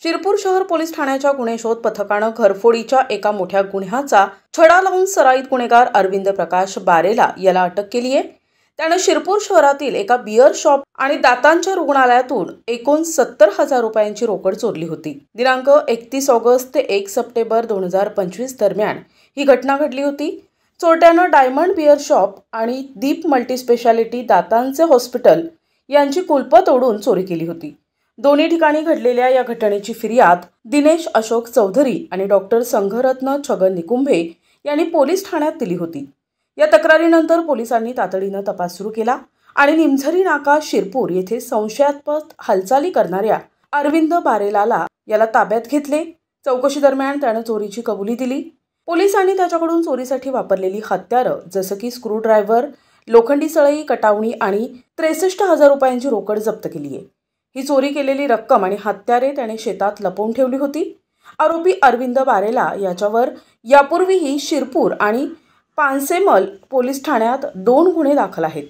शिरपूर शहर पोलीस ठाण्याच्या गुन्हे शोध पथकानं घरफोडीच्या एका मोठ्या गुन्ह्याचा छडा लावून सराईत गुन्हेगार अरविंद प्रकाश बारेला याला अटक केली आहे। त्याने शिरपूर शहरातील एका बियर शॉप आणि दातांच्या रुग्णालयातून एकूण 70,000 रुपयांची रोकड चोरली होती। दिनांक 31 ऑगस्ट ते 1 सप्टेंबर 2025 दरम्यान ही घटना घडली होती। चोरट्यानं डायमंड बियर शॉप आणि दीप मल्टीस्पेशालिटी दातांचे हॉस्पिटल यांची कुलपं तोडून चोरी केली होती। दोन्ही ठिकाणी घडलेल्या या घटनेची फिर्याद दिनेश अशोक चौधरी आणि डॉक्टर संघरत्न छगन निकुंभे यांनी पोलीस ठाण्यात दिली होती। या तक्रारीनंतर पोलिसांनी तातडीनं तपास सुरू केला आणि निमझरी नाका शिरपूर येथे संशयास्पद हालचाली करणाऱ्या अरविंद बारेलाला याला ताब्यात घेतले। चौकशी दरम्यान त्याने चोरीची कबुली दिली। पोलिसांनी त्याच्याकडून चोरीसाठी वापरलेली हत्यारं जसं की स्क्रूड्रायव्हर, लोखंडी सळई, कटावणी आणि 63,000 रुपयांची रोकड जप्त केली आहे। ही चोरी केलेली रक्कम आणि हत्यारे त्याने शेतात लपवून ठेवली होती। आरोपी अरविंद बारेला याच्यावर यापूर्वीही शिरपूर आणि पानसेमल पोलीस ठाण्यात 2 गुन्हे दाखल आहेत।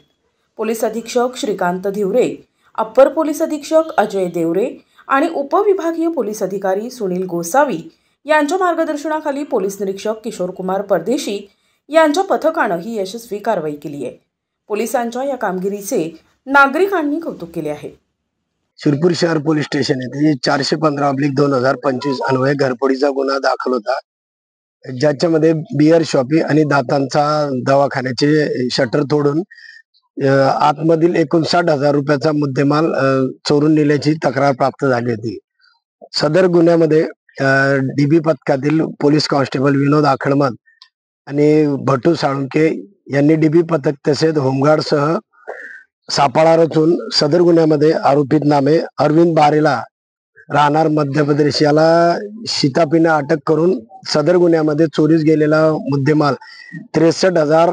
पोलीस अधीक्षक श्रीकांत धिवरे, अप्पर पोलीस अधीक्षक अजय देवरे आणि उपविभागीय पोलीस अधिकारी सुनील गोसावी यांच्या मार्गदर्शनाखाली पोलीस निरीक्षक किशोर कुमार परदेशी यांच्या पथकानं ही यशस्वी कारवाई केली आहे। पोलिसांच्या या कामगिरीचे नागरिकांनी कौतुक केले आहे। शिरपूर शहर पोलीस स्टेशन येथे 415/2025 अन्वये घरफोडीचा गुन्हा दाखल होता, ज्याच्यामध्ये बियर शॉपी आणि दातांचा दवाखान्याचे शटर तोडून आतमधील एकूण 60,000 रुपयाचा मुद्देमाल चोरून नेल्याची तक्रार प्राप्त झाली होती। सदर गुन्ह्यामध्ये डीबी पथकातील पोलीस कॉन्स्टेबल विनोद आखडमत आणि भटू साळुंके यांनी डीबी पथक तसेच होमगार्डसह सापळा रचून सदर गुन्ह्यामध्ये आरोपित नामे अरविंद बारेला राहणार मध्य प्रदेश याला शिताफीने अटक करून सदर गुन्ह्यामध्ये चोरीस गेलेला मुद्देमाल 63,000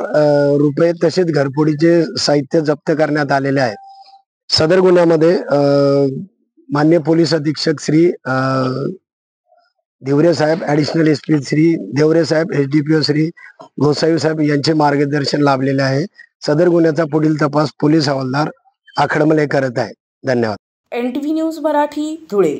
रुपये तसेच घरफोडीचे साहित्य जप्त करण्यात आलेले आहे। सदर गुन्ह्यामध्ये मान्य पोलीस अधीक्षक श्री धिवरे साहेब, ॲडिशनल एसपी श्री देवरे साहेब, एसडीपीओ श्री गोसावी साहेब यांचे मार्गदर्शन लाभलेले आहे। सदर गुन्ह्याचा पुढील तपास पोलीस हवालदार आखडमले करत आहे। धन्यवाद। NTV news Marathi, Dhule.